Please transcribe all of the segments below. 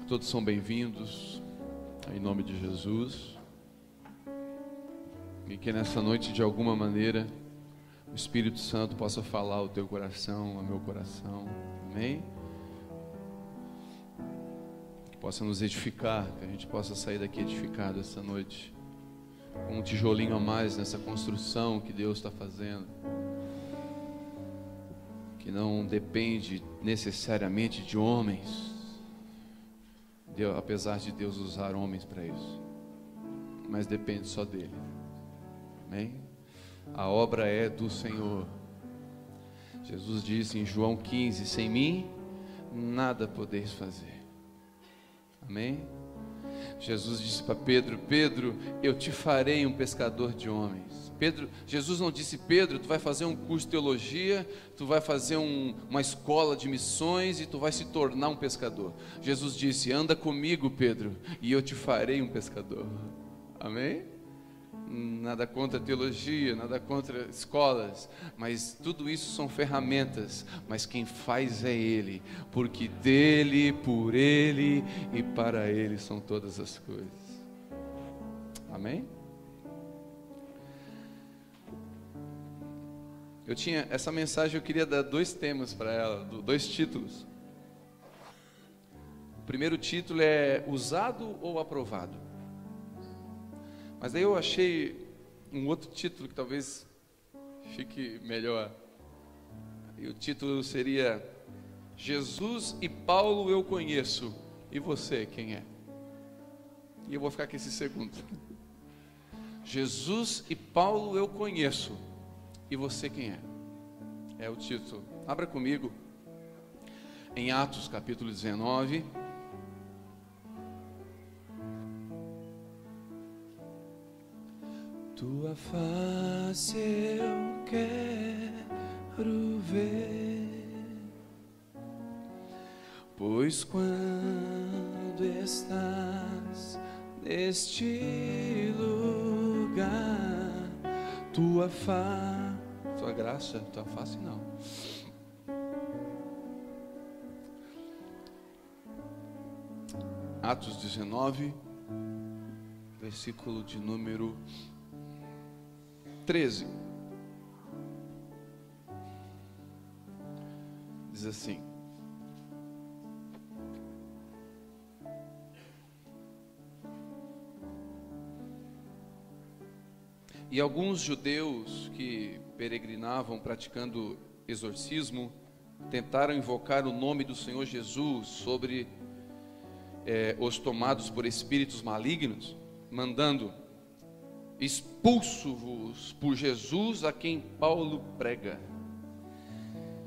Todos são bem-vindos, em nome de Jesus. E que nessa noite, de alguma maneira, o Espírito Santo possa falar ao teu coração, ao meu coração. Amém? Que possa nos edificar, que a gente possa sair daqui edificado essa noite, com um tijolinho a mais nessa construção que Deus está fazendo, que não depende necessariamente de homens, apesar de Deus usar homens para isso, mas depende só dele. Amém? A obra é do Senhor. Jesus disse em João 15: sem mim nada podeis fazer. Amém? Jesus disse para Pedro: Pedro, eu te farei um pescador de homens. Jesus não disse: Pedro, tu vai fazer um curso de teologia, tu vai fazer uma escola de missões e tu vai se tornar um pescador. Jesus disse: anda comigo, Pedro, e eu te farei um pescador. Amém? Nada contra teologia, nada contra escolas, mas tudo isso são ferramentas, mas quem faz é Ele, porque dele, por Ele e para Ele são todas as coisas. Amém? Essa mensagem eu queria dar 2 temas para ela, 2 títulos. O primeiro título é usado ou aprovado? Mas aí eu achei um outro título que talvez fique melhor. E o título seria: Jesus e Paulo eu conheço, e você quem é? E eu vou ficar com esse segundo. Jesus e Paulo eu conheço, e você quem é? É o título. Abra comigo em Atos capítulo 19. Tua face eu quero ver, pois quando estás neste lugar, tua graça, tua face não. Atos 19, versículo de número 13. Diz assim: e alguns judeus que peregrinavam praticando exorcismo tentaram invocar o nome do Senhor Jesus sobre os tomados por espíritos malignos, mandando: expulso-vos por Jesus a quem Paulo prega.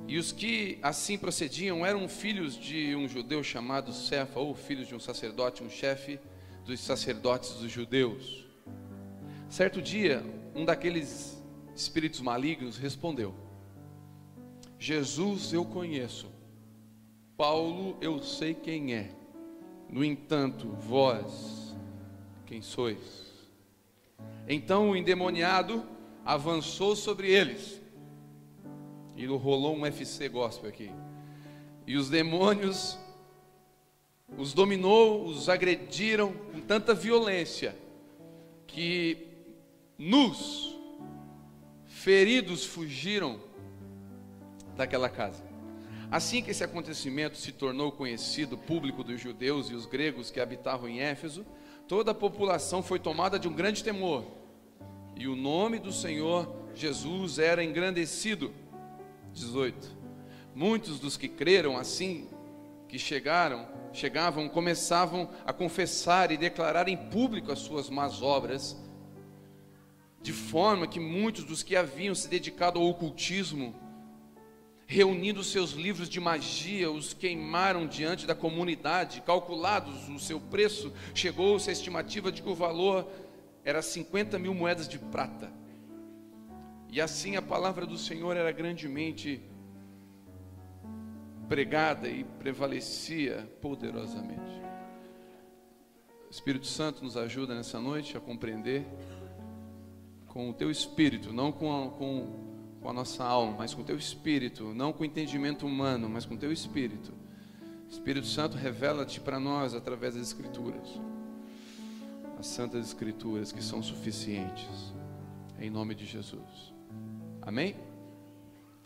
E os que assim procediam eram filhos de um judeu chamado Cefa, ou filhos de um sacerdote, um chefe dos sacerdotes dos judeus. Certo dia, um daqueles espíritos malignos respondeu: Jesus eu conheço, Paulo eu sei quem é, no entanto, vós quem sois? Então o endemoniado avançou sobre eles, e rolou um FC gospel aqui, e os demônios os dominou, os agrediram com tanta violência, que nus, feridos, fugiram daquela casa. Assim que esse acontecimento se tornou conhecido, público dos judeus e os gregos que habitavam em Éfeso, toda a população foi tomada de um grande temor, e o nome do Senhor Jesus era engrandecido. 18. Muitos dos que creram, assim que chegavam, começavam a confessar e declarar em público as suas más obras, de forma que muitos dos que haviam se dedicado ao ocultismo, reunindo seus livros de magia, os queimaram diante da comunidade. Calculados o seu preço, chegou-se a estimativa de que o valor era 50.000 moedas de prata. E assim a palavra do Senhor era grandemente pregada e prevalecia poderosamente. O Espírito Santo nos ajuda nessa noite a compreender com o teu espírito, não com a nossa alma, mas com o teu espírito, não com o entendimento humano, mas com o teu espírito, Espírito Santo, revela-te para nós através das Escrituras, as Santas Escrituras que são suficientes, em nome de Jesus. Amém?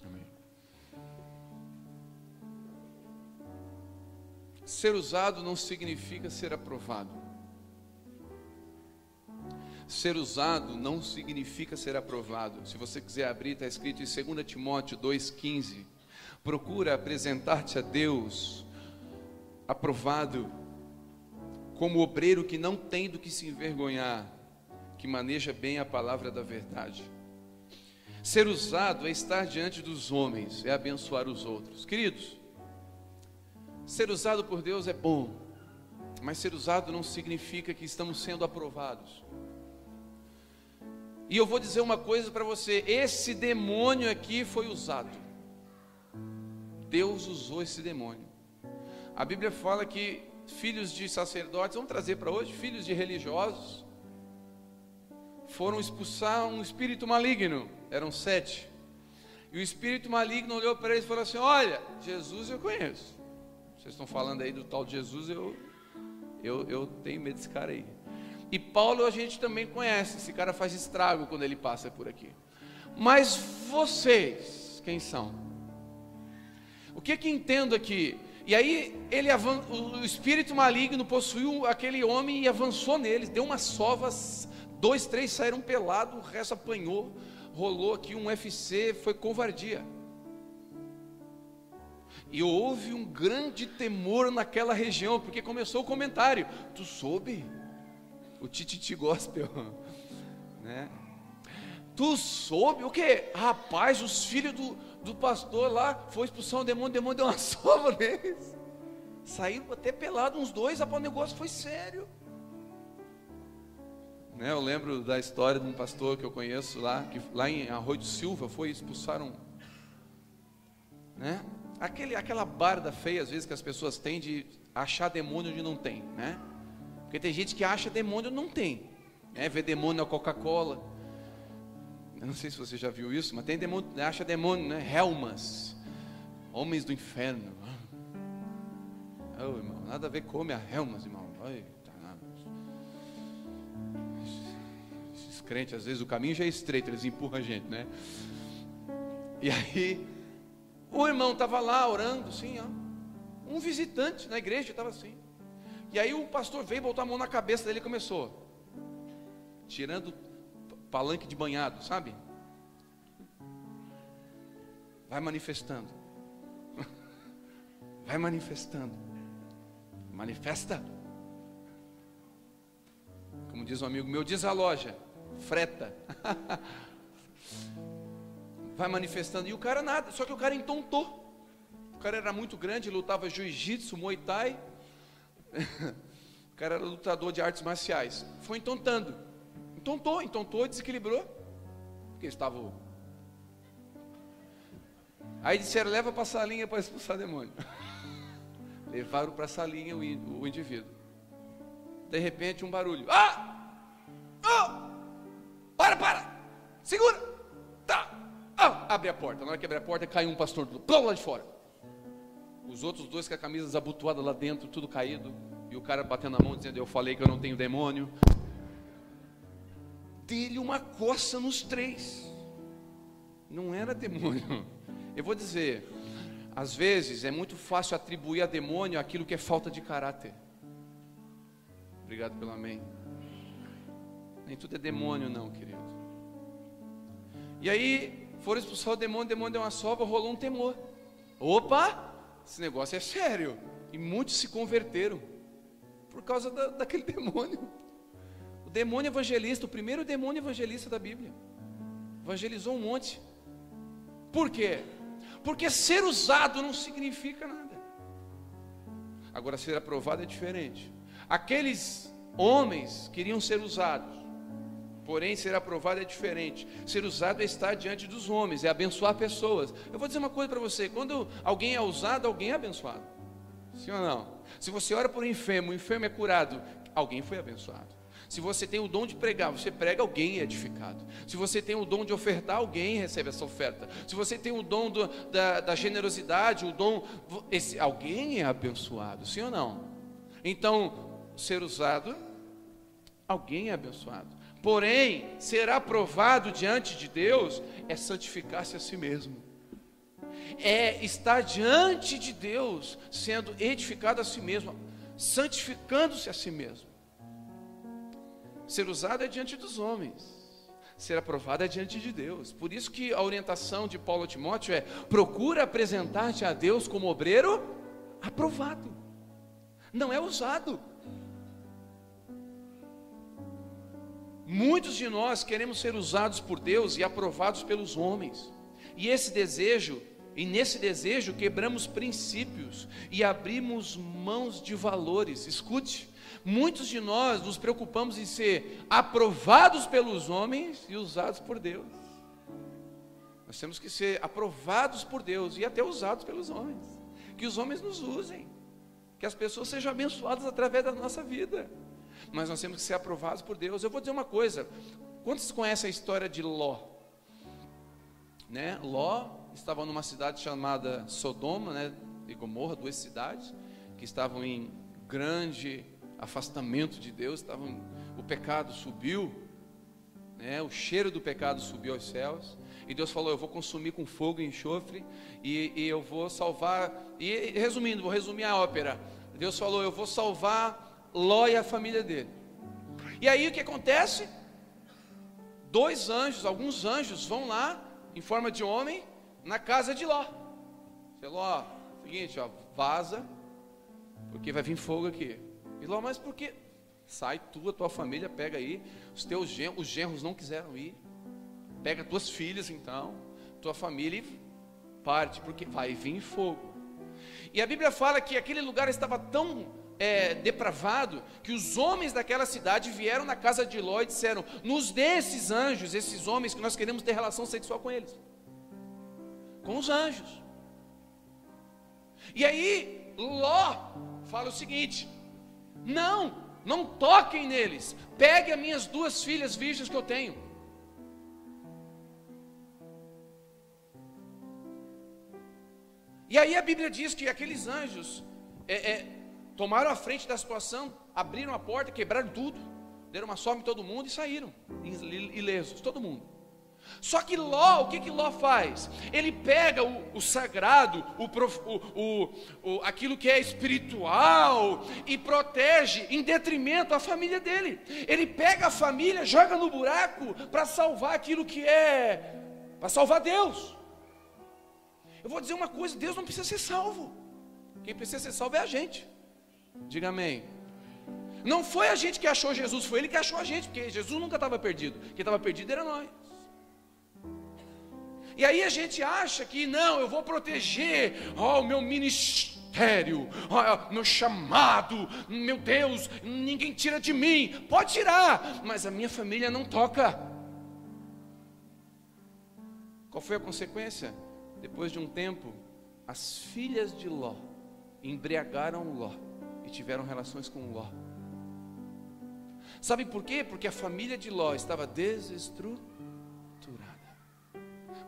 Amém. Ser usado não significa ser aprovado. Ser usado não significa ser aprovado. Se você quiser abrir, está escrito em 2 Timóteo 2,15. Procura apresentar-te a Deus aprovado, como obreiro que não tem do que se envergonhar, que maneja bem a palavra da verdade. Ser usado é estar diante dos homens, é abençoar os outros. Queridos, ser usado por Deus é bom, mas ser usado não significa que estamos sendo aprovados. E eu vou dizer uma coisa para você: esse demônio aqui foi usado. Deus usou esse demônio. A Bíblia fala que filhos de sacerdotes, vamos trazer para hoje, filhos de religiosos, foram expulsar um espírito maligno. Eram 7. E o espírito maligno olhou para eles e falou assim: olha, Jesus eu conheço. Vocês estão falando aí do tal de Jesus, eu tenho medo desse cara aí. E Paulo a gente também conhece, esse cara faz estrago quando ele passa por aqui. Mas vocês, quem são? O que entendo aqui? E aí o espírito maligno possuiu aquele homem e avançou neles, deu umas sovas, 2, 3 saíram pelados, o resto apanhou, rolou aqui um UFC, foi covardia. E houve um grande temor naquela região, porque começou o comentário: tu soube? O tititi gospel, né? Tu soube o que? Rapaz, os filhos do pastor lá foi expulsar o demônio deu uma sova neles. Saíram até pelado uns 2, rapaz, o negócio foi sério. Né, eu lembro da história de um pastor que eu conheço lá, que lá em Arroio do Silva expulsaram, né? Aquela barda feia às vezes que as pessoas têm de achar demônio onde não tem, né? Porque tem gente que acha demônio onde não tem, né? Vê demônio na Coca-Cola. Eu não sei se você já viu isso, mas tem demônio, acha demônio, né? Helmas, homens do inferno. Oh, irmão, nada a ver, come a Helmas, irmão. Ai, tá nada. Esses crentes, às vezes o caminho já é estreito, eles empurram a gente, né? E aí, o irmão estava lá orando, assim, ó. Um visitante na igreja estava assim. E aí o pastor veio, botou a mão na cabeça dele e começou, tirando palanque de banhado, sabe? Vai manifestando. Vai manifestando. Manifesta. Como diz um amigo meu, desaloja, freta. Vai manifestando. E o cara nada, só que o cara entontou. O cara era muito grande, lutava jiu-jitsu, muay thai. O cara era lutador de artes marciais. Foi entontando. Entontou, desequilibrou. Porque estava. Aí disseram: leva para a salinha para expulsar demônio. Levaram para a salinha o indivíduo. De repente um barulho. Para! Segura! Tá! Abre a porta. Na hora que abre a porta, cai um pastor lá de fora. Os outros 2 com a camisa desabotoada lá dentro, tudo caído. E o cara batendo a mão dizendo: eu falei que eu não tenho demônio. Dele uma coça nos 3. Não era demônio. Eu vou dizer, às vezes é muito fácil atribuir a demônio aquilo que é falta de caráter. Obrigado pelo amém. Nem tudo é demônio não, querido. E aí foram expulsar o demônio deu uma sova, rolou um temor. Opa, esse negócio é sério. E muitos se converteram por causa daquele demônio. O demônio evangelista, o primeiro demônio evangelista da Bíblia, evangelizou um monte. Por quê? Porque ser usado não significa nada. Agora, ser aprovado é diferente. Aqueles homens queriam ser usados, porém ser aprovado é diferente. Ser usado é estar diante dos homens, é abençoar pessoas. Eu vou dizer uma coisa para você: quando alguém é usado, alguém é abençoado. Sim ou não? Se você ora por um enfermo, o enfermo é curado, alguém foi abençoado. Se você tem o dom de pregar, você prega, alguém é edificado. Se você tem o dom de ofertar, alguém recebe essa oferta. Se você tem o dom da generosidade, alguém é abençoado, sim ou não? Então, ser usado, alguém é abençoado. Porém, ser aprovado diante de Deus é santificar-se a si mesmo. É estar diante de Deus, sendo edificado a si mesmo, santificando-se a si mesmo. Ser usado é diante dos homens, ser aprovado é diante de Deus. Por isso que a orientação de Paulo a Timóteo é: procura apresentar-te a Deus como obreiro aprovado, não é usado. Muitos de nós queremos ser usados por Deus e aprovados pelos homens, e nesse desejo quebramos princípios e abrimos mãos de valores. Escute, muitos de nós nos preocupamos em ser aprovados pelos homens e usados por Deus. Nós temos que ser aprovados por Deus e até usados pelos homens, que os homens nos usem, que as pessoas sejam abençoadas através da nossa vida, mas nós temos que ser aprovados por Deus. Eu vou dizer uma coisa: quantos conhecem a história de Ló? Ló estava numa cidade chamada Sodoma, e Gomorra, 2 cidades que estavam em grande afastamento de Deus. O pecado subiu, o cheiro do pecado subiu aos céus, e Deus falou: eu vou consumir com fogo e enxofre, e eu vou salvar. E resumindo, vou resumir a ópera. Deus falou: eu vou salvar Ló e a família dele. E aí o que acontece? Alguns anjos vão lá em forma de homem na casa de Ló. Ló, seguinte, vaza, porque vai vir fogo aqui. E Ló: mas por quê? Sai tua família, pega aí os genros não quiseram ir, pega tuas filhas então, tua família, e parte, porque vai vir fogo. E a Bíblia fala que aquele lugar estava tão depravado, que os homens daquela cidade vieram na casa de Ló e disseram: nos dê esses anjos, esses homens, que nós queremos ter relação sexual com eles, com os anjos. E aí Ló fala o seguinte: não toquem neles, pegue as minhas 2 filhas virgens que eu tenho. E aí a Bíblia diz que aqueles anjos tomaram a frente da situação, abriram a porta, quebraram tudo, deram uma sova em todo mundo e saíram ilesos, todo mundo. Só que Ló, o que Ló faz? Ele pega o sagrado, aquilo que é espiritual, e protege em detrimento à família dele. Ele pega a família, joga no buraco para salvar aquilo que para salvar Deus. Eu vou dizer uma coisa: Deus não precisa ser salvo, quem precisa ser salvo é a gente. Diga amém. Não foi a gente que achou Jesus, foi Ele que achou a gente, porque Jesus nunca estava perdido, quem estava perdido era nós. E aí a gente acha que não, eu vou proteger o meu ministério, meu chamado, meu Deus, ninguém tira de mim. Pode tirar, mas a minha família não toca. Qual foi a consequência? Depois de um tempo, as filhas de Ló embriagaram Ló e tiveram relações com Ló. Sabe por quê? Porque a família de Ló estava desestruturada,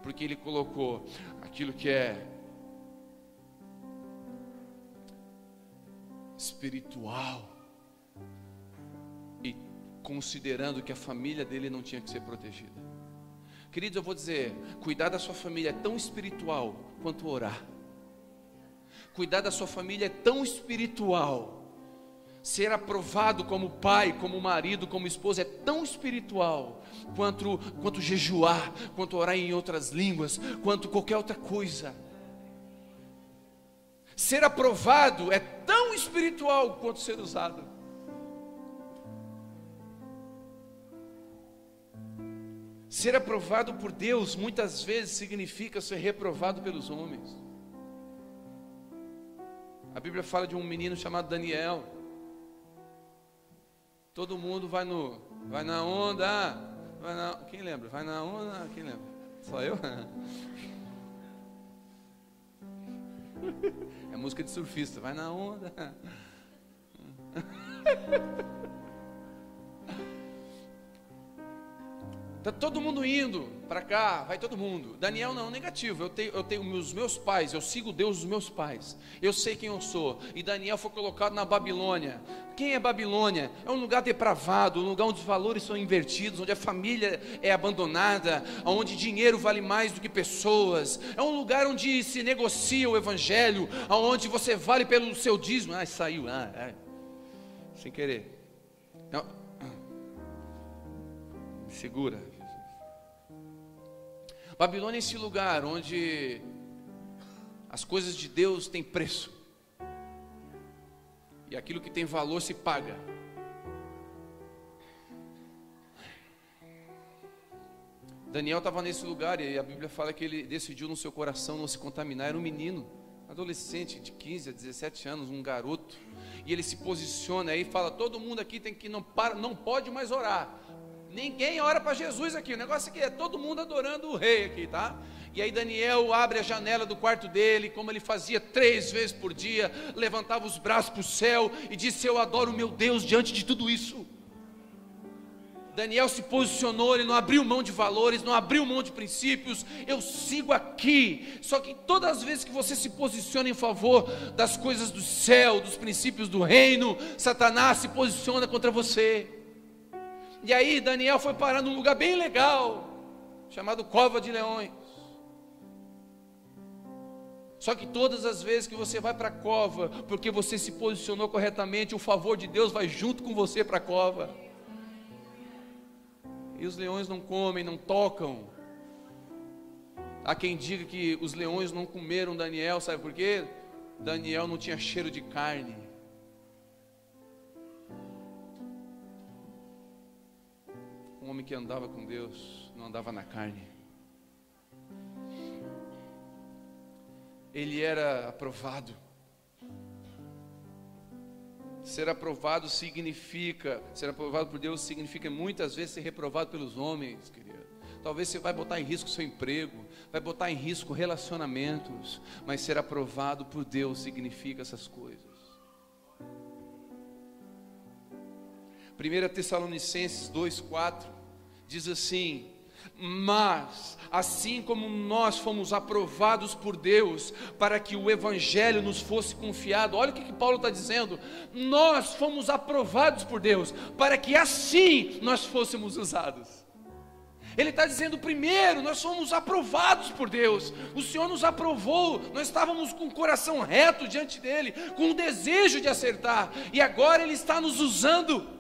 porque ele colocou aquilo que é espiritual, e considerando que a família dele não tinha que ser protegida. Queridos, eu vou dizer: cuidar da sua família é tão espiritual quanto orar. Cuidar da sua família é tão espiritual. Ser aprovado como pai, como marido, como esposa é tão espiritual quanto jejuar, quanto orar em outras línguas, quanto qualquer outra coisa. Ser aprovado é tão espiritual quanto ser usado. Ser aprovado por Deus muitas vezes significa ser reprovado pelos homens. A Bíblia fala de um menino chamado Daniel. Todo mundo vai na onda, quem lembra? Vai na onda, quem lembra? Só eu? É música de surfista, vai na onda. Está todo mundo indo para cá, vai todo mundo. Daniel não, negativo. Eu tenho os meus pais, eu sigo o Deus dos meus pais. Eu sei quem eu sou. E Daniel foi colocado na Babilônia. Quem é Babilônia? É um lugar depravado, um lugar onde os valores são invertidos, onde a família é abandonada, onde dinheiro vale mais do que pessoas. É um lugar onde se negocia o evangelho, onde você vale pelo seu dízimo. Saiu, sem querer. Não. Me segura. Babilônia é esse lugar onde as coisas de Deus têm preço, e aquilo que tem valor se paga. Daniel estava nesse lugar, e a Bíblia fala que ele decidiu no seu coração não se contaminar. Era um menino, adolescente de 15 a 17 anos, um garoto, e ele se posiciona aí e fala: todo mundo aqui tem que não pode mais orar. Ninguém ora para Jesus aqui, o negócio aqui é todo mundo adorando o rei aqui, tá? E aí Daniel abre a janela do quarto dele, como ele fazia 3 vezes por dia, levantava os braços para o céu e disse: eu adoro o meu Deus diante de tudo isso. Daniel se posicionou, ele não abriu mão de valores, não abriu mão de princípios. Eu sigo aqui. Só que todas as vezes que você se posiciona em favor das coisas do céu, dos princípios do reino, Satanás se posiciona contra você. E aí Daniel foi parar num lugar bem legal, chamado Cova de Leões. Só que todas as vezes que você vai para a cova, porque você se posicionou corretamente, o favor de Deus vai junto com você para a cova. E os leões não comem, não tocam. Há quem diga que os leões não comeram Daniel, sabe por quê? Daniel não tinha cheiro de carne. Um homem que andava com Deus não andava na carne. Ele era aprovado. Ser aprovado por Deus significa muitas vezes ser reprovado pelos homens, querido. Talvez você vai botar em risco seu emprego, vai botar em risco relacionamentos, mas ser aprovado por Deus significa essas coisas. 1 Tessalonicenses 2,4 diz assim: mas assim como nós fomos aprovados por Deus para que o evangelho nos fosse confiado, olha o que Paulo está dizendo, nós fomos aprovados por Deus para que assim nós fôssemos usados. Ele está dizendo: primeiro, nós fomos aprovados por Deus, o Senhor nos aprovou, nós estávamos com o coração reto diante dEle, com o desejo de acertar, e agora Ele está nos usando.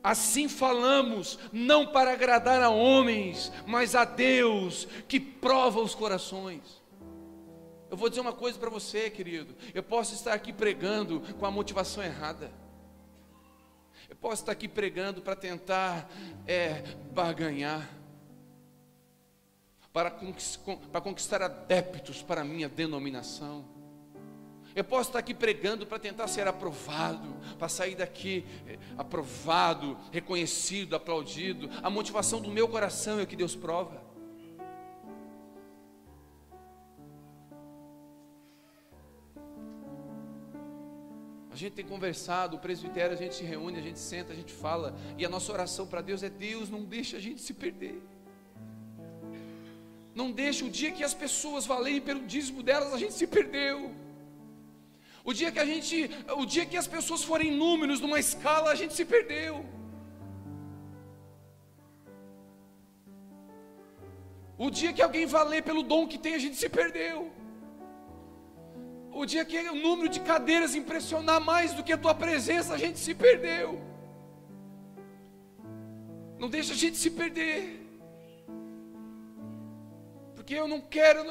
Assim falamos, não para agradar a homens, mas a Deus, que prova os corações. Eu vou dizer uma coisa para você, querido, eu posso estar aqui pregando com a motivação errada, eu posso estar aqui pregando para tentar barganhar, para conquistar adeptos para a minha denominação. Eu posso estar aqui pregando para tentar ser aprovado, para sair daqui aprovado, reconhecido, aplaudido. A motivação do meu coração é o que Deus prova. A gente tem conversado, o presbitério, a gente se reúne, a gente senta, a gente fala, e a nossa oração para Deus é: Deus, não deixa a gente se perder. Não deixa, o dia que as pessoas valerem pelo dízimo delas, a gente se perdeu. O dia que as pessoas forem números numa escala, a gente se perdeu. O dia que alguém valer pelo dom que tem, a gente se perdeu. O dia que o número de cadeiras impressionar mais do que a tua presença, a gente se perdeu. Não deixa a gente se perder. Porque eu não quero,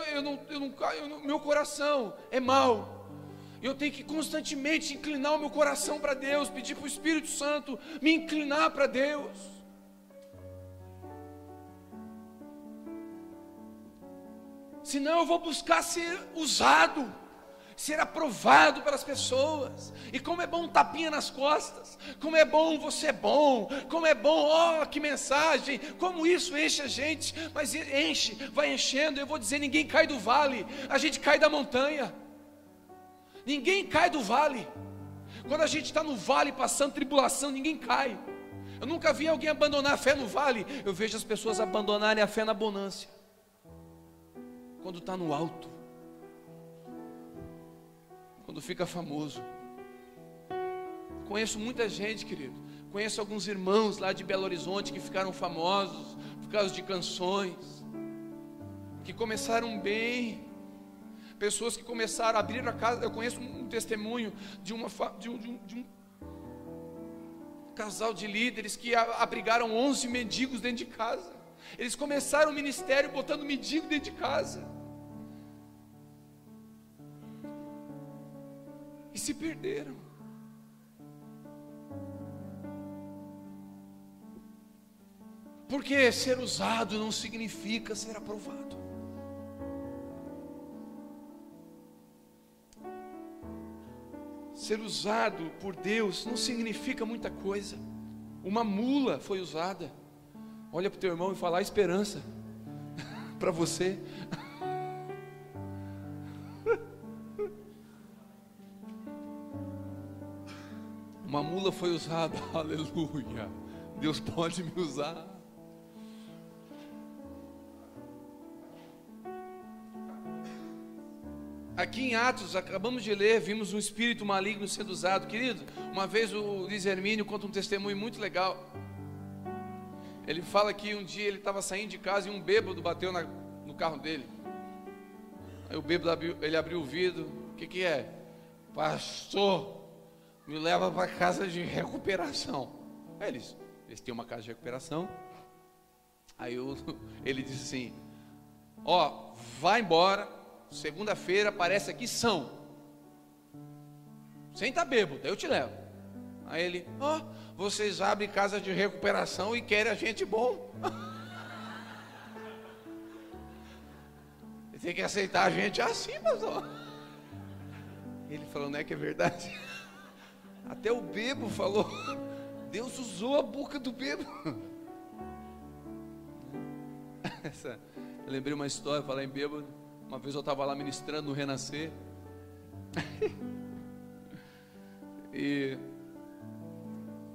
meu coração é mau. Eu tenho que constantemente inclinar o meu coração para Deus, pedir para o Espírito Santo me inclinar para Deus. Senão eu vou buscar ser usado, ser aprovado pelas pessoas. E como é bom um tapinha nas costas, como é bom você é bom, como é bom, ó, que mensagem, como isso enche a gente. Mas enche, vai enchendo. Eu vou dizer, ninguém cai do vale, a gente cai da montanha. Ninguém cai do vale. Quando a gente está no vale passando tribulação, ninguém cai. Eu nunca vi alguém abandonar a fé no vale. Eu vejo as pessoas abandonarem a fé na bonança, quando está no alto, quando fica famoso. Conheço muita gente, querido. Conheço alguns irmãos lá de Belo Horizonte que ficaram famosos por causa de canções, que começaram bem. Pessoas que começaram a abrir a casa. Eu conheço um testemunho de um casal de líderes que abrigaram 11 mendigos dentro de casa. Eles começaram o ministério botando mendigo dentro de casa, e se perderam. Porque ser usado não significa ser aprovado. Ser usado por Deus não significa muita coisa. Uma mula foi usada. Olha para o teu irmão e fala: há esperança para você. Uma mula foi usada. Aleluia. Deus pode me usar. Aqui em Atos, acabamos de ler, vimos um espírito maligno sendo usado. Querido, uma vez o Luiz Hermínio conta um testemunho muito legal. Ele fala que um dia ele estava saindo de casa e um bêbado bateu no carro dele. Aí o bêbado ele abriu o vidro. O que é? Pastor, me leva para casa de recuperação. Aí eles têm uma casa de recuperação. Aí ele disse assim: ó, vai embora. Segunda-feira aparece aqui São. Sem estar bêbado, daí eu te levo. Aí ele: ó, vocês abrem casa de recuperação e querem a gente bom. Tem que aceitar a gente assim, pastor. Ele falou: não é que é verdade? Até o bêbado falou. Deus usou a boca do bêbado. Eu lembrei uma história, falar em bêbado. Uma vez eu estava lá ministrando no Renascer, e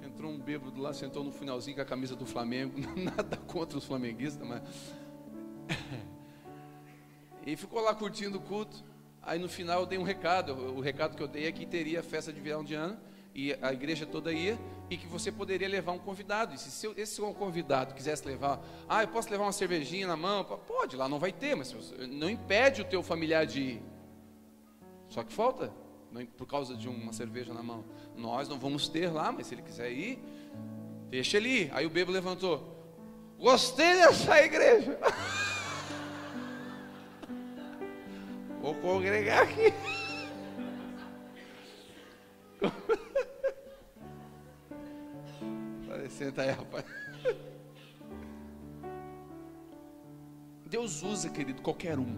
entrou um bêbado lá, sentou no finalzinho com a camisa do Flamengo. Nada contra os flamenguistas, mas e ficou lá curtindo o culto. Aí no final eu dei um recado. O recado que eu dei é que teria festa de virão de ano, e a igreja toda ia, e que você poderia levar um convidado. E se esse convidado quisesse levar, eu posso levar uma cervejinha na mão? Pode, lá não vai ter, mas não impede o teu familiar de ir. Só que falta, por causa de uma cerveja na mão. Nós não vamos ter lá, mas se ele quiser ir, deixa ele ir. Aí o bêbado levantou: gostei dessa igreja. Vou congregar aqui. Senta aí, rapaz. Deus usa, querido, qualquer um.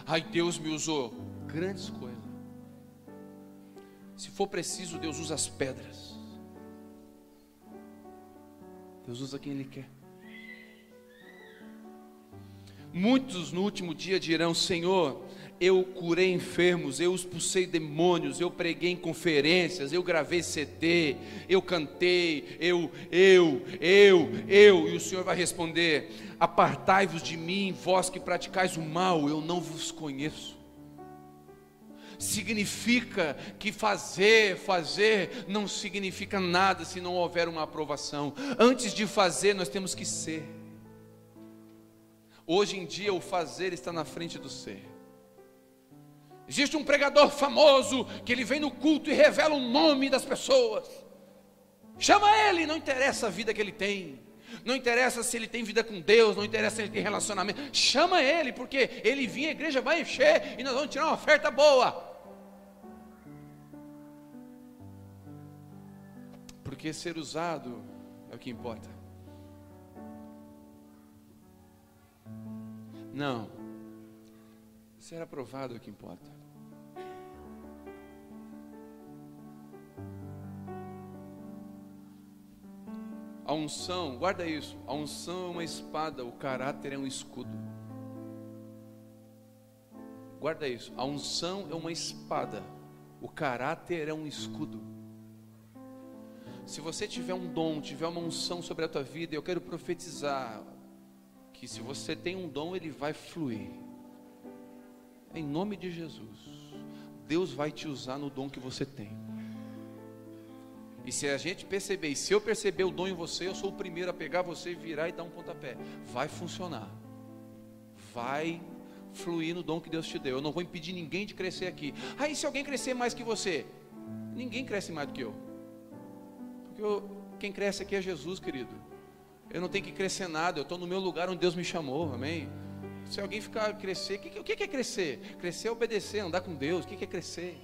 Ai, Deus me usou. Grandes coisas. Se for preciso, Deus usa as pedras. Deus usa quem Ele quer. Muitos no último dia dirão: Senhor, eu curei enfermos, eu expulsei demônios, eu preguei em conferências, eu gravei CD, eu cantei, e o Senhor vai responder: apartai-vos de mim, vós que praticais o mal, eu não vos conheço. Significa que fazer não significa nada se não houver uma aprovação. Antes de fazer, nós temos que ser. Hoje em dia o fazer está na frente do ser. Existe um pregador famoso que ele vem no culto e revela o nome das pessoas. Chama ele, não interessa a vida que ele tem, não interessa se ele tem vida com Deus, não interessa se ele tem relacionamento. Chama ele, porque ele vir, a igreja vai encher e nós vamos tirar uma oferta boa. Porque ser usado é o que importa. Não, ser aprovado é o que importa. A unção, guarda isso, a unção é uma espada, o caráter é um escudo. Guarda isso, a unção é uma espada, o caráter é um escudo. se você tiver um dom, tiver uma unção sobre a tua vida, eu quero profetizar que se você tem um dom, ele vai fluir. Em nome de Jesus, Deus vai te usar no dom que você tem. E se a gente perceber, e se eu perceber o dom em você, eu sou o primeiro a pegar você e virar e dar um pontapé. Vai funcionar. Vai fluir no dom que Deus te deu. Eu não vou impedir ninguém de crescer aqui. Ah, e se alguém crescer mais que você? Ninguém cresce mais do que eu. Porque quem cresce aqui é Jesus, querido. Eu não tenho que crescer nada, eu estou no meu lugar onde Deus me chamou, amém? Se alguém ficar crescer, o que é crescer? Crescer é obedecer, andar com Deus, o que é crescer?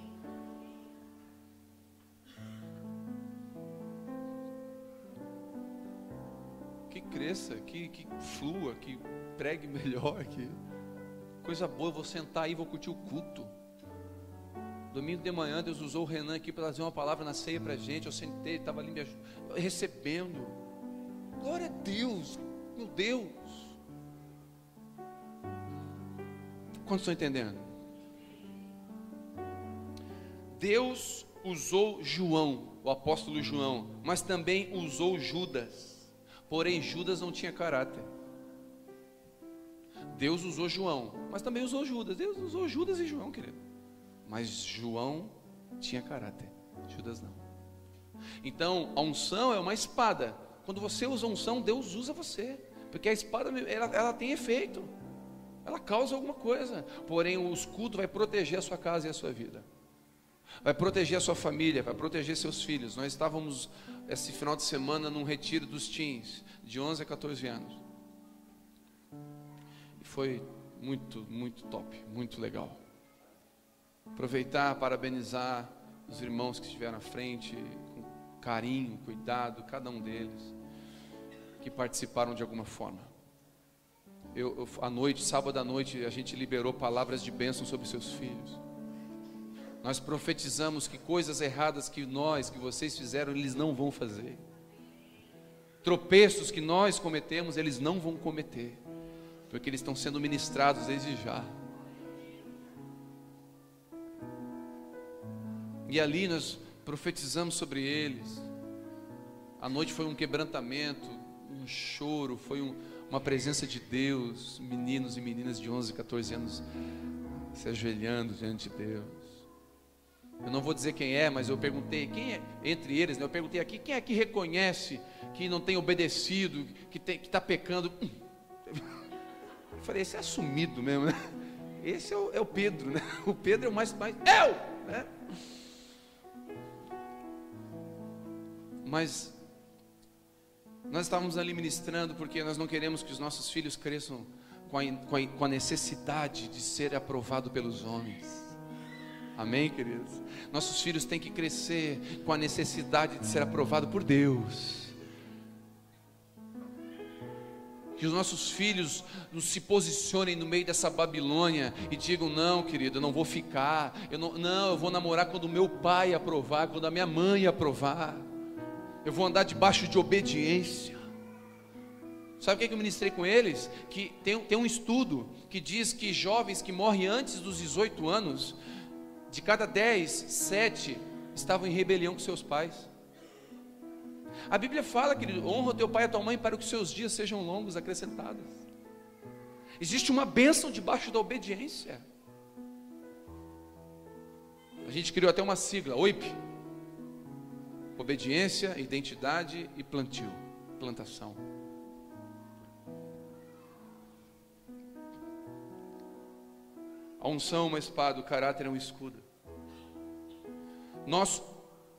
Que cresça, que flua, que pregue melhor, que coisa boa. Eu vou sentar aí, vou curtir o culto. Domingo de manhã Deus usou o Renan aqui para trazer uma palavra na ceia para a gente. Eu sentei, estava ali recebendo. Glória a Deus, meu Deus. Quantos estão entendendo? Deus usou João, o apóstolo João, mas também usou Judas. Porém Judas não tinha caráter. Deus usou João, mas também usou Judas. Deus usou Judas e João, querido. Mas João tinha caráter, Judas não. Então a unção é uma espada. Quando você usa a unção, Deus usa você, porque a espada ela tem efeito, ela causa alguma coisa. Porém o escudo vai proteger a sua casa e a sua vida, vai proteger a sua família, vai proteger seus filhos. Nós estávamos esse final de semana num retiro dos teens, de 11 a 14 anos, e foi muito, muito top, muito legal. Aproveitar, parabenizar os irmãos que estiveram à frente, com carinho, cuidado, cada um deles, que participaram de alguma forma. À noite, sábado à noite, a gente liberou palavras de bênção sobre seus filhos. Nós profetizamos que coisas erradas que vocês fizeram, eles não vão fazer. Tropeços que nós cometemos, eles não vão cometer, porque eles estão sendo ministrados desde já. E ali nós profetizamos sobre eles. A noite foi um quebrantamento, um choro, foi uma presença de Deus. Meninos e meninas de 11, 14 anos se ajoelhando diante de Deus. Eu não vou dizer quem é, mas eu perguntei, quem é entre eles, né? Eu perguntei aqui, quem é que reconhece que não tem obedecido, que está pecando? Eu falei, esse é assumido mesmo, né? Esse é o Pedro, né? O Pedro é o mais né? Mas nós estávamos ali ministrando porque nós não queremos que os nossos filhos cresçam com a necessidade de ser aprovado pelos homens. Amém, queridos? Nossos filhos têm que crescer com a necessidade de ser aprovado por Deus. Que os nossos filhos se posicionem no meio dessa Babilônia e digam, não, querido, eu não vou ficar, eu vou namorar quando o meu pai aprovar, quando a minha mãe aprovar. Eu vou andar debaixo de obediência. Sabe o que eu ministrei com eles? Que tem um estudo que diz que jovens que morrem antes dos 18 anos, de cada 10, 7 estavam em rebelião com seus pais. A Bíblia fala, querido, honra o teu pai e a tua mãe para que os seus dias sejam longos, acrescentados. Existe uma bênção debaixo da obediência. A gente criou até uma sigla, OIP. Obediência, identidade e plantio, plantação. A unção é uma espada, o caráter é um escudo.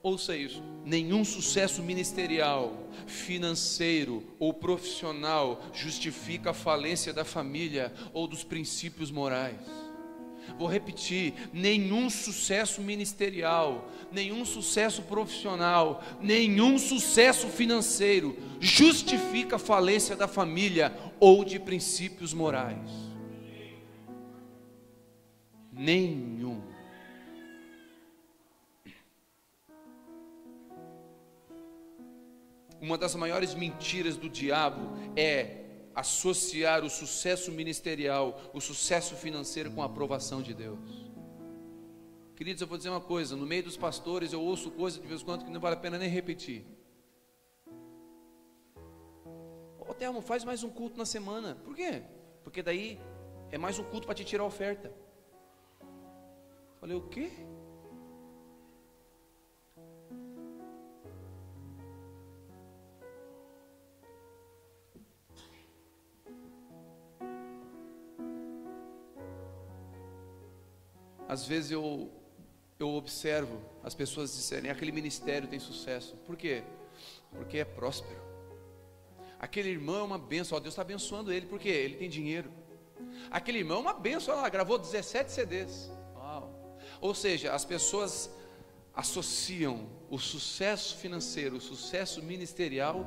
Ouça isso, nenhum sucesso ministerial, financeiro ou profissional justifica a falência da família ou dos princípios morais. Vou repetir, nenhum sucesso ministerial, nenhum sucesso profissional, nenhum sucesso financeiro justifica a falência da família ou de princípios morais. Nenhum. Uma das maiores mentiras do diabo é associar o sucesso ministerial, o sucesso financeiro com a aprovação de Deus. Queridos, eu vou dizer uma coisa, no meio dos pastores eu ouço coisas de vez em quando que não vale a pena nem repetir. Telmo, faz mais um culto na semana. Por quê? Porque daí é mais um culto para te tirar a oferta. Falei, o quê? Às vezes eu observo as pessoas dizerem, aquele ministério tem sucesso. Por quê? Porque é próspero. Aquele irmão é uma bênção, Deus está abençoando ele, porque ele tem dinheiro. Aquele irmão é uma bênção, ela gravou 17 CDs. Uau. Ou seja, as pessoas associam o sucesso financeiro, o sucesso ministerial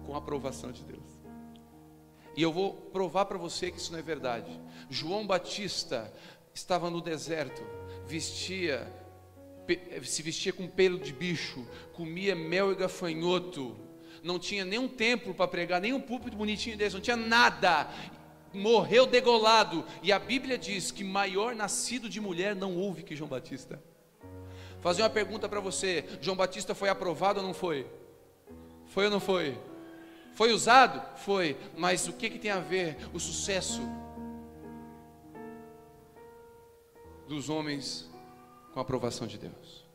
com a aprovação de Deus. E eu vou provar para você que isso não é verdade. João Batista estava no deserto, se vestia com pelo de bicho, comia mel e gafanhoto, não tinha nenhum templo para pregar, nenhum púlpito bonitinho desse, não tinha nada, morreu degolado, e a Bíblia diz que maior nascido de mulher não houve que João Batista. Fazer uma pergunta para você, João Batista foi aprovado ou não foi? Foi ou não foi? Foi usado? Foi, mas o que tem a ver o sucesso dos homens com a aprovação de Deus?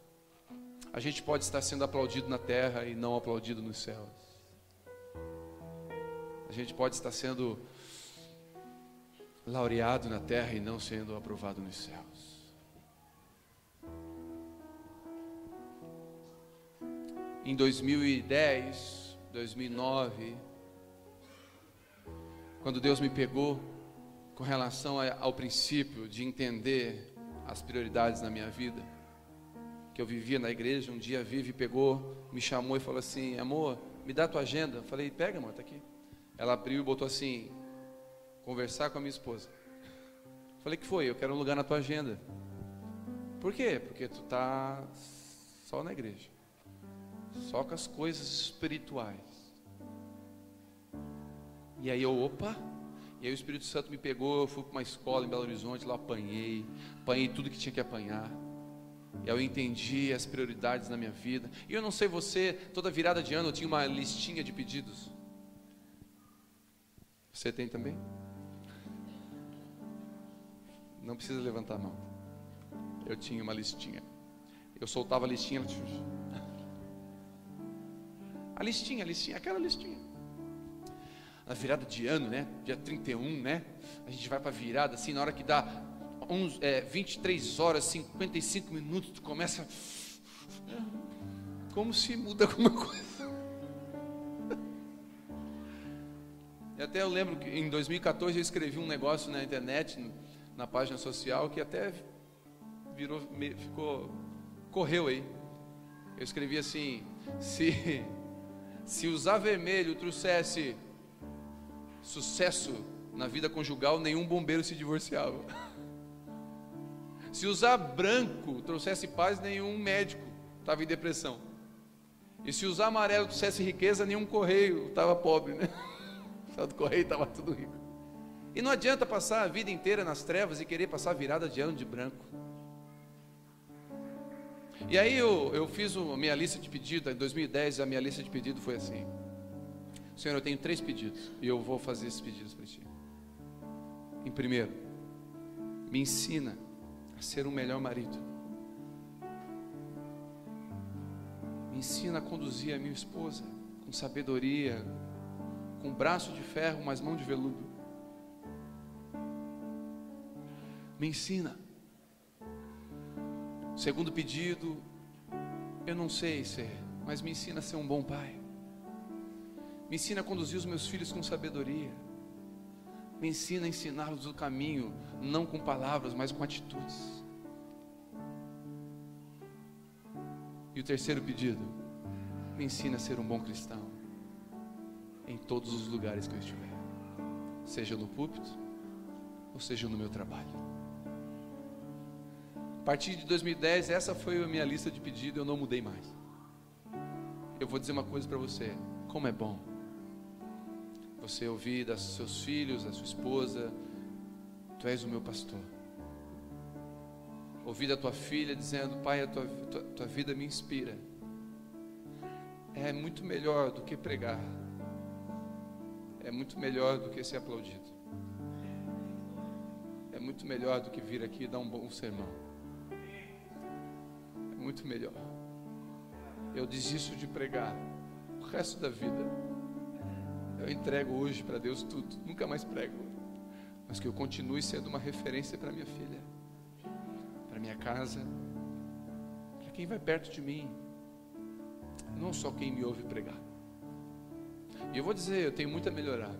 A gente pode estar sendo aplaudido na terra e não aplaudido nos céus. A gente pode estar sendo laureado na terra e não sendo aprovado nos céus. Em 2010, 2009, quando Deus me pegou com relação ao princípio de entender as prioridades na minha vida, que eu vivia na igreja, um dia a Vivi pegou, me chamou e falou assim, amor, me dá a tua agenda. Eu falei, pega, amor, tá aqui. Ela abriu e botou assim, conversar com a minha esposa. Eu falei, que foi? Eu quero um lugar na tua agenda. Por quê? Porque tu tá só na igreja, só com as coisas espirituais. E aí eu, opa. E aí o Espírito Santo me pegou, eu fui para uma escola em Belo Horizonte, lá apanhei tudo que tinha que apanhar. E aí eu entendi as prioridades na minha vida. E eu não sei você, toda virada de ano eu tinha uma listinha de pedidos. Você tem também? Não precisa levantar a mão. Eu tinha uma listinha. Eu soltava a listinha. A listinha, aquela listinha. Na virada de ano, né? Dia 31, né? A gente vai para a virada, assim, na hora que dá 23 horas, 55 minutos, tu começa... Como se muda alguma coisa. E até eu lembro que em 2014 eu escrevi um negócio na internet, na página social, que até correu aí. Eu escrevi assim, se usar vermelho trouxesse sucesso na vida conjugal, nenhum bombeiro se divorciava. Se usar branco trouxesse paz, nenhum médico estava em depressão. E se usar amarelo trouxesse riqueza, nenhum correio estava pobre, né? O do correio estava tudo rico. E não adianta passar a vida inteira nas trevas e querer passar a virada de ano de branco. E aí eu fiz a minha lista de pedido. Em 2010 a minha lista de pedido foi assim: Senhor, eu tenho 3 pedidos e eu vou fazer esses pedidos para ti. Em primeiro, me ensina a ser um melhor marido. Me ensina a conduzir a minha esposa com sabedoria, com braço de ferro, mas mão de veludo. Me ensina. Segundo pedido, eu não sei ser, mas me ensina a ser um bom pai. Me ensina a conduzir os meus filhos com sabedoria. Me ensina a ensiná-los o caminho, não com palavras, mas com atitudes. E o terceiro pedido, me ensina a ser um bom cristão em todos os lugares que eu estiver, seja no púlpito ou seja no meu trabalho. A partir de 2010, essa foi a minha lista de pedidos, eu não mudei mais. Eu vou dizer uma coisa para você: como é bom você ouvir dos seus filhos, da sua esposa, tu és o meu pastor. Ouvir da tua filha dizendo: pai, a tua vida me inspira. É muito melhor do que pregar. é muito melhor do que ser aplaudido. É muito melhor do que vir aqui e dar um bom sermão. É muito melhor. Eu desisto de pregar o resto da vida. Eu entrego hoje para Deus tudo, nunca mais prego. Mas que eu continue sendo uma referência para minha filha, para minha casa, para quem vai perto de mim, não só quem me ouve pregar. E eu vou dizer, eu tenho muito a melhorar.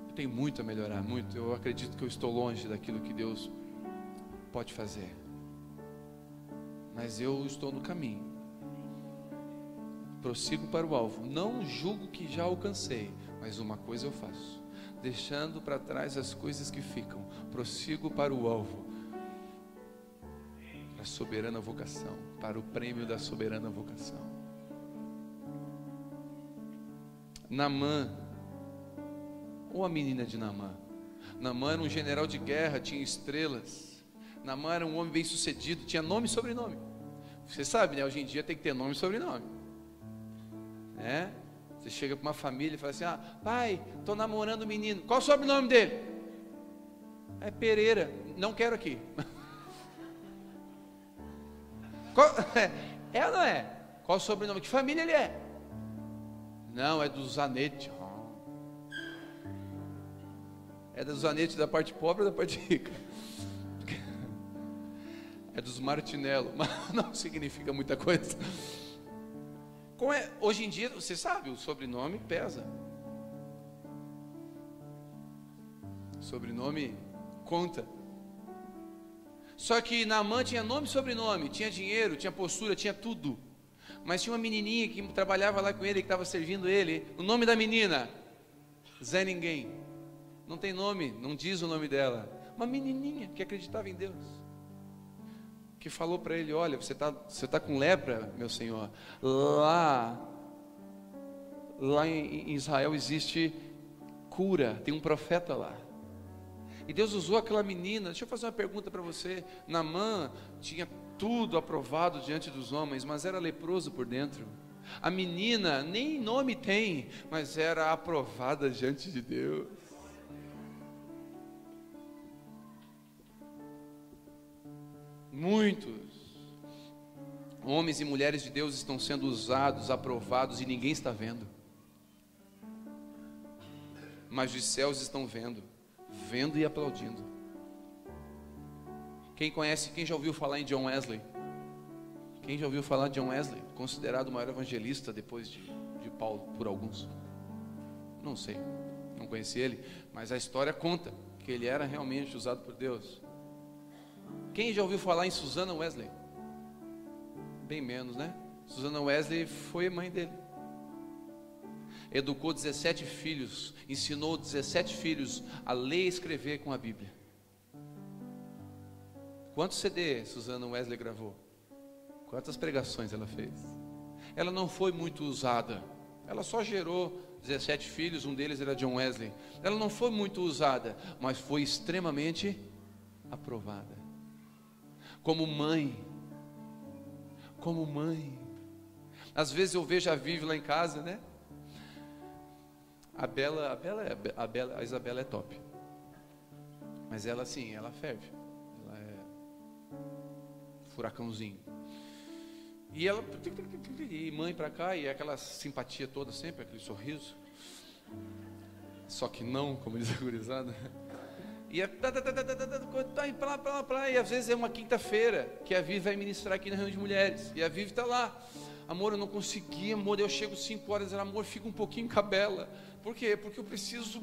Eu tenho muito a melhorar, muito. Eu acredito que eu estou longe daquilo que Deus pode fazer. Mas eu estou no caminho. Prossigo para o alvo. Não julgo que já alcancei, mas uma coisa eu faço: deixando para trás as coisas que ficam, prossigo para o alvo, para a soberana vocação, para o prêmio da soberana vocação. Naamã, ou a menina de Naamã. Naamã era um general de guerra, tinha estrelas. Naamã era um homem bem sucedido, tinha nome e sobrenome. Você sabe, né? Hoje em dia tem que ter nome e sobrenome. Você chega para uma família e fala assim: pai, estou namorando um menino. Qual o sobrenome dele? É Pereira. Não quero aqui. É ou não é? Qual o sobrenome? Que família ele é? Não, é do Zanetti. É do Zanetti da parte pobre ou da parte rica? É dos Martinello, mas não significa muita coisa. Hoje em dia, você sabe, o sobrenome pesa. O sobrenome conta. Só que Naamã tinha nome e sobrenome, tinha dinheiro, tinha postura, tinha tudo. Mas tinha uma menininha que trabalhava lá com ele, que estava servindo ele. O nome da menina, Zé Ninguém. Não tem nome, não diz o nome dela. Uma menininha que acreditava em Deus, que falou para ele: olha, você tá com lepra, meu senhor. Lá em Israel existe cura, tem um profeta lá. E Deus usou aquela menina. Deixa eu fazer uma pergunta para você. Naamã tinha tudo aprovado diante dos homens, mas era leproso por dentro. A menina nem nome tem, mas era aprovada diante de Deus. Muitos homens e mulheres de Deus estão sendo usados, aprovados, e ninguém está vendo. Mas os céus estão vendo e aplaudindo. Quem já ouviu falar em John Wesley? Quem já ouviu falar de John Wesley? Considerado o maior evangelista depois de Paulo por alguns. Não sei, não conheci ele, mas a história conta que ele era realmente usado por Deus. Quem já ouviu falar em Susana Wesley? Bem menos, né? Susana Wesley foi a mãe dele. Educou 17 filhos, ensinou 17 filhos a ler e escrever com a Bíblia. Quantos CD Susana Wesley gravou? Quantas pregações ela fez? Ela não foi muito usada. Ela só gerou 17 filhos, um deles era John Wesley. Ela não foi muito usada, mas foi extremamente aprovada. Como mãe. Às vezes eu vejo a Vivi lá em casa, né? A Isabela é top. Mas ela assim, ela ferve. Ela é furacãozinho. E ela, e mãe pra cá, e aquela simpatia toda sempre, aquele sorriso. Só que não, como diz a gurizada. E e às vezes é uma quinta-feira que a Vivi vai ministrar aqui na reunião de mulheres. E a Vivi está lá: amor, eu não consegui, amor, eu chego 5 horas, ela, amor, fica um pouquinho cabela. Por quê? Porque eu preciso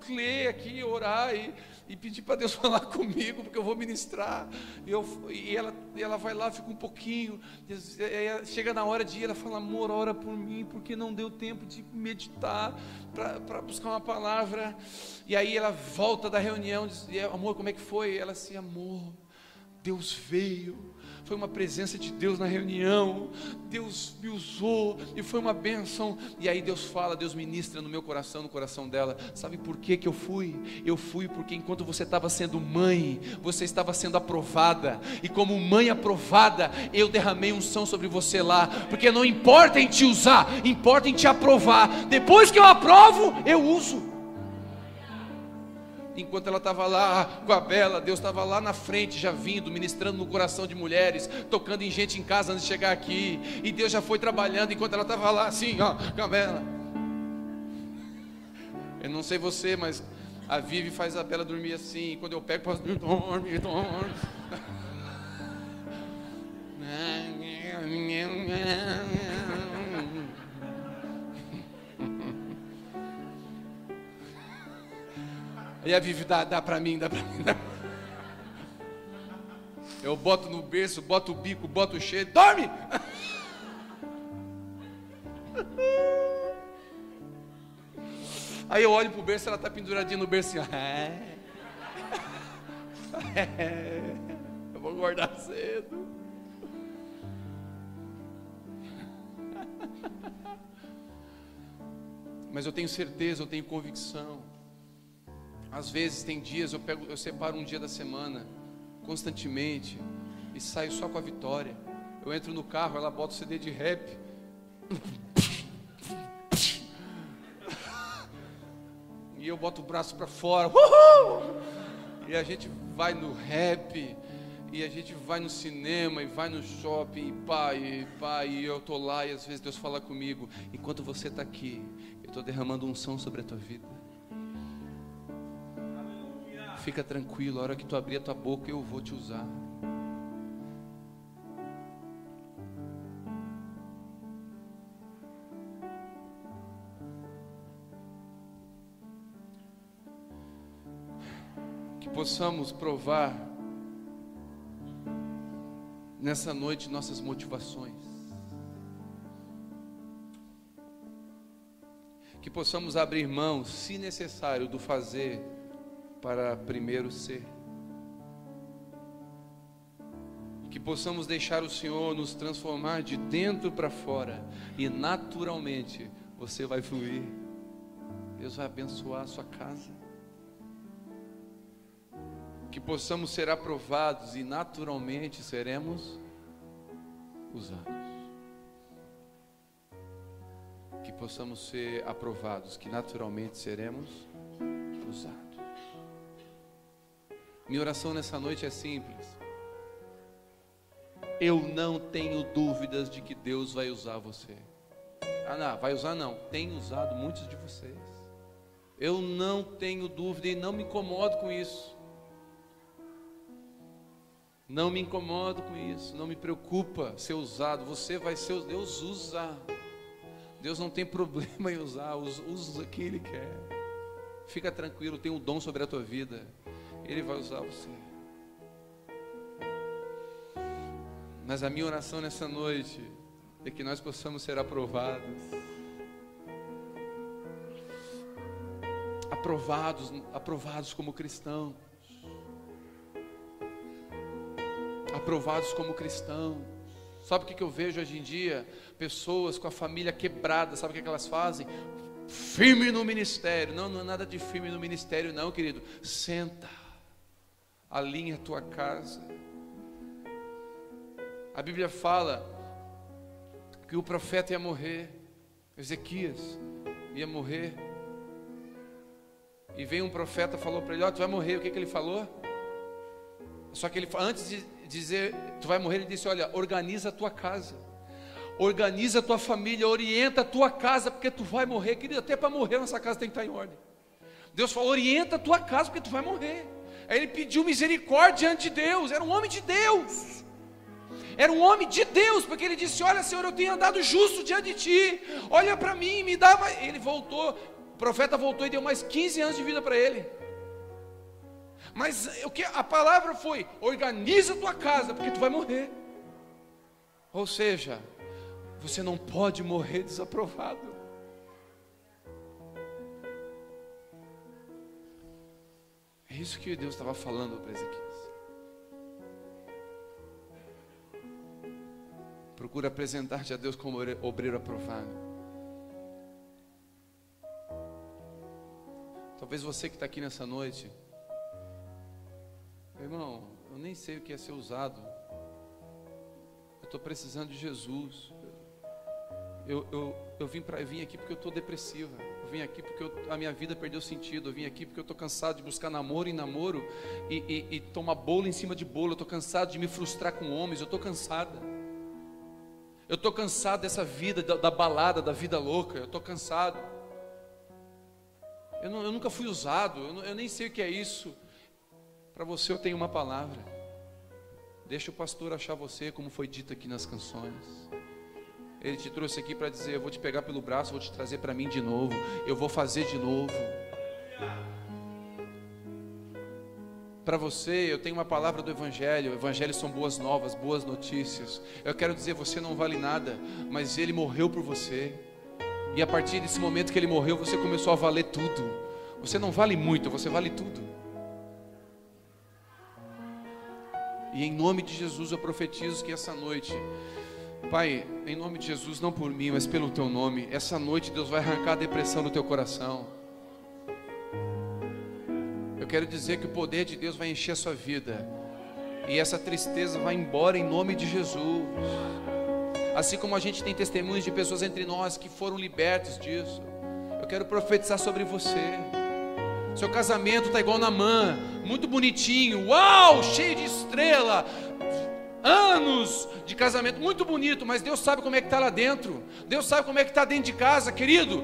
ler aqui, orar e pedir para Deus falar comigo, porque eu vou ministrar. E ela vai lá, fica um pouquinho, chega na hora de ir, ela fala: amor, ora por mim, porque não deu tempo de meditar, para buscar uma palavra. E aí ela volta da reunião, diz: amor, como é que foi? Ela assim: amor, Deus veio, foi uma presença de Deus na reunião, Deus me usou e foi uma bênção. E aí Deus fala, Deus ministra no meu coração, no coração dela. Sabe por que que eu fui? Eu fui porque enquanto você estava sendo mãe, você estava sendo aprovada, e como mãe aprovada, eu derramei unção sobre você lá, porque não importa em te usar, importa em te aprovar. Depois que eu aprovo, eu uso. Enquanto ela estava lá com a Bela, Deus estava lá na frente, já vindo, ministrando no coração de mulheres, tocando em gente em casa antes de chegar aqui, e Deus já foi trabalhando, enquanto ela estava lá assim, ó, com a Bela. Eu não sei você, mas a Vivi faz a Bela dormir assim, quando eu pego, posso dormir, dorme. E a Vivi dá pra mim, dá. Eu boto no berço, boto o bico, boto o cheiro, dorme! Aí eu olho pro berço, ela tá penduradinha no berço assim, eu vou acordar cedo. Mas eu tenho certeza, eu tenho convicção. Às vezes tem dias, eu separo um dia da semana, constantemente, e saio só com a Vitória. Eu entro no carro, ela bota o CD de rap. E eu boto o braço para fora. Uhul! E a gente vai no rap, e a gente vai no cinema, e vai no shopping, e pá, e eu tô lá, e às vezes Deus fala comigo, enquanto você está aqui, eu estou derramando unção sobre a tua vida. Fica tranquilo, a hora que tu abrir a tua boca, eu vou te usar. Que possamos provar nessa noite nossas motivações. Que possamos abrir mão, se necessário, do fazer para primeiro ser. Que possamos deixar o Senhor nos transformar de dentro para fora, e naturalmente você vai fluir. Deus vai abençoar a sua casa. Que possamos ser aprovados e naturalmente seremos usados. Que possamos ser aprovados, que naturalmente seremos usados. Minha oração nessa noite é simples. Eu não tenho dúvidas de que Deus vai usar você. Não, vai usar não, tem usado muitos de vocês. Eu não tenho dúvida e não me incomodo com isso. Não me incomodo com isso, não me preocupa ser usado. Você vai ser, Deus usa. Deus não tem problema em usar, usa quem Ele quer. Fica tranquilo, tem um dom sobre a tua vida. Ele vai usar você. Mas a minha oração nessa noite é que nós possamos ser aprovados. Aprovados como cristãos. Aprovados como cristãos. Sabe o que eu vejo hoje em dia? Pessoas com a família quebrada, sabe o que elas fazem? Firme no ministério. Não é nada de firme no ministério não, querido. Senta. Alinha a tua casa. A Bíblia fala que o profeta ia morrer, Ezequias ia morrer, e veio um profeta, falou para ele, tu vai morrer. O que ele falou? Só que ele, antes de dizer, tu vai morrer, ele disse, olha, organiza a tua casa, organiza a tua família, orienta a tua casa, porque tu vai morrer, querido, até para morrer nossa casa tem que estar em ordem. Deus falou, orienta a tua casa, porque tu vai morrer. Aí ele pediu misericórdia diante de Deus, era um homem de Deus. Era um homem de Deus, porque ele disse, olha Senhor, eu tenho andado justo diante de Ti, olha para mim, me dá mais. Ele voltou, o profeta voltou e deu mais 15 anos de vida para ele. Mas o que a palavra foi, organiza a tua casa, porque tu vai morrer. Ou seja, você não pode morrer desaprovado. É isso que Deus estava falando para Ezequias. Procura apresentar-te a Deus como obreiro aprovado. Talvez você que está aqui nessa noite, irmão, eu nem sei o que é ser usado. Eu estou precisando de Jesus. Eu vim aqui porque eu estou depressiva. Eu vim aqui porque a minha vida perdeu sentido. Eu vim aqui porque eu estou cansado de buscar namoro em namoro e tomar bolo em cima de bolo. Eu estou cansado de me frustrar com homens. Eu estou cansada. Eu estou cansado dessa vida da balada, da vida louca. Eu estou cansado. Eu nunca fui usado. Eu nem sei o que é isso. Para você eu tenho uma palavra. Deixa o pastor achar você, como foi dito aqui nas canções. Ele te trouxe aqui para dizer: eu vou te pegar pelo braço, vou te trazer para mim de novo, eu vou fazer de novo. Para você eu tenho uma palavra do Evangelho. O Evangelho são boas novas, boas notícias. Eu quero dizer: você não vale nada, mas Ele morreu por você. E a partir desse momento que Ele morreu, você começou a valer tudo. Você não vale muito, você vale tudo. E em nome de Jesus eu profetizo que essa noite, Pai, em nome de Jesus, não por mim, mas pelo Teu nome, essa noite Deus vai arrancar a depressão do teu coração. Eu quero dizer que o poder de Deus vai encher a sua vida, e essa tristeza vai embora em nome de Jesus. Assim como a gente tem testemunhos de pessoas entre nós que foram libertos disso, eu quero profetizar sobre você. Seu casamento está igual Naamã, muito bonitinho, uau, cheio de estrela, anos de casamento, muito bonito, mas Deus sabe como é que está lá dentro. Deus sabe como é que está dentro de casa, querido.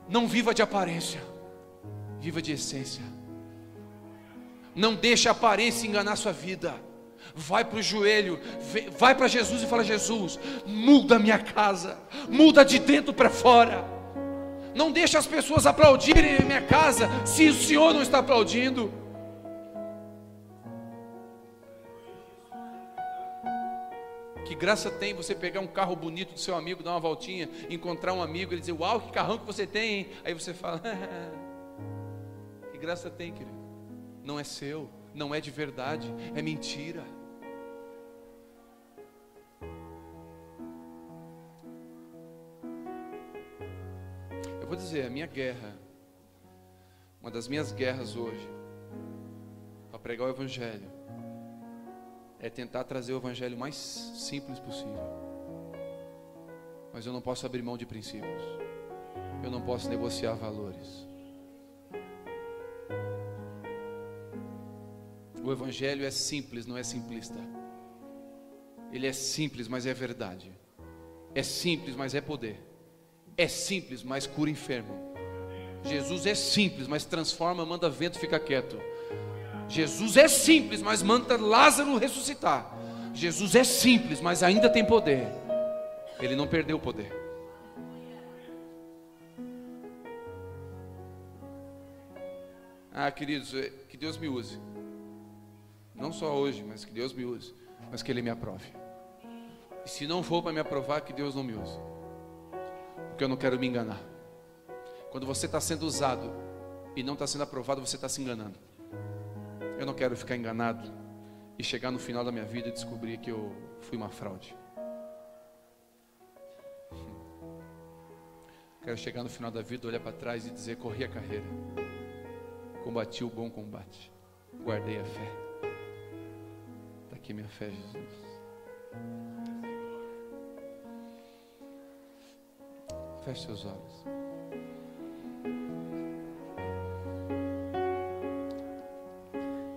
Não viva de aparência, viva de essência. Não deixe a aparência enganar sua vida. Vai para o joelho, vai para Jesus e fala: Jesus, muda a minha casa, muda de dentro para fora. Não deixe as pessoas aplaudirem em minha casa se o Senhor não está aplaudindo. Que graça tem você pegar um carro bonito do seu amigo, dar uma voltinha, encontrar um amigo, ele dizer: uau, que carrão que você tem, hein? Aí você fala: que graça tem, querido? Não é seu, não é de verdade, é mentira. Eu vou dizer, a minha guerra, uma das minhas guerras hoje, para pregar o Evangelho, é tentar trazer o Evangelho mais simples possível. Mas eu não posso abrir mão de princípios, eu não posso negociar valores. O Evangelho é simples, não é simplista. Ele é simples, mas é verdade. É simples, mas é poder. É simples, mas cura enfermo. Jesus é simples, mas transforma, manda vento ficar quieto. Jesus é simples, mas manda Lázaro ressuscitar. Jesus é simples, mas ainda tem poder. Ele não perdeu o poder. Ah, queridos, que Deus me use. Não só hoje, mas que Deus me use. Mas que Ele me aprove. E se não for para me aprovar, que Deus não me use. Porque eu não quero me enganar. Quando você está sendo usado e não está sendo aprovado, você está se enganando. Eu não quero ficar enganado e chegar no final da minha vida e descobrir que eu fui uma fraude. Quero chegar no final da vida, olhar para trás e dizer: corri a carreira, combati o bom combate, guardei a fé. Está aqui minha fé, Jesus. Feche seus olhos.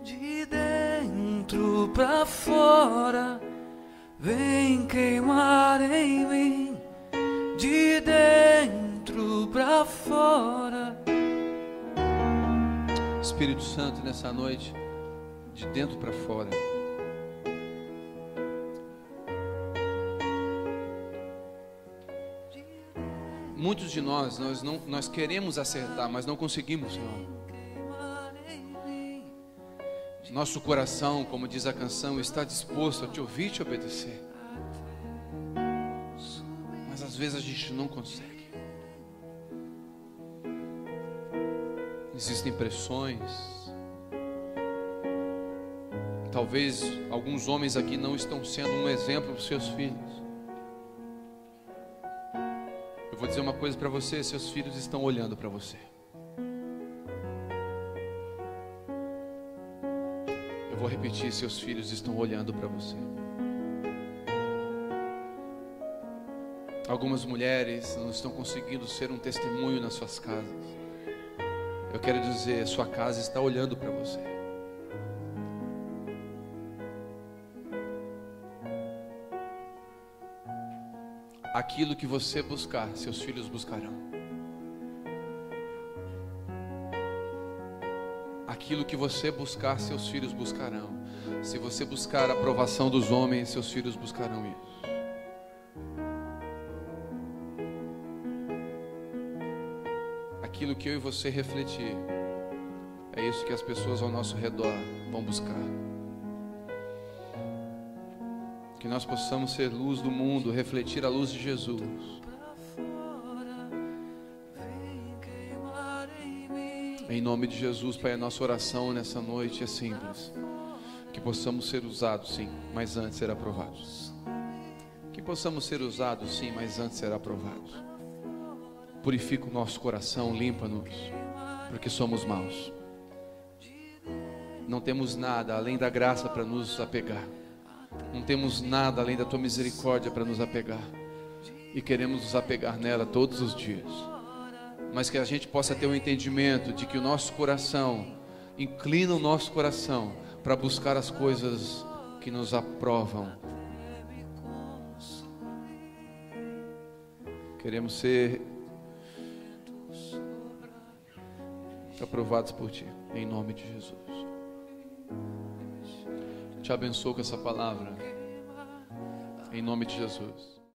De dentro pra fora, vem queimar em mim. De dentro pra fora. Espírito Santo, nessa noite, de dentro para fora. Muitos de nós queremos acertar, mas não conseguimos, Senhor. Nosso coração, como diz a canção, está disposto a te ouvir e te obedecer. Mas às vezes a gente não consegue. Existem pressões. Talvez alguns homens aqui não estão sendo um exemplo para os seus filhos. vou dizer uma coisa para você: seus filhos estão olhando para você. Eu vou repetir: seus filhos estão olhando para você. Algumas mulheres não estão conseguindo ser um testemunho nas suas casas. Eu quero dizer, sua casa está olhando para você. Aquilo que você buscar, seus filhos buscarão. Aquilo que você buscar, seus filhos buscarão. Se você buscar a aprovação dos homens, seus filhos buscarão isso. Aquilo que eu e você refletir, é isso que as pessoas ao nosso redor vão buscar. Que nós possamos ser luz do mundo, refletir a luz de Jesus. Em nome de Jesus, Pai, a nossa oração nessa noite é simples. Que possamos ser usados, sim, mas antes ser aprovados. Que possamos ser usados, sim, mas antes ser aprovados. Purifica o nosso coração, limpa-nos, porque somos maus. Não temos nada além da graça para nos apegar. Não temos nada além da Tua misericórdia para nos apegar. E queremos nos apegar nela todos os dias. Mas que a gente possa ter um entendimento de que o nosso coração, inclina o nosso coração para buscar as coisas que nos aprovam. Queremos ser aprovados por Ti, em nome de Jesus. Te abençoo com essa palavra, em nome de Jesus.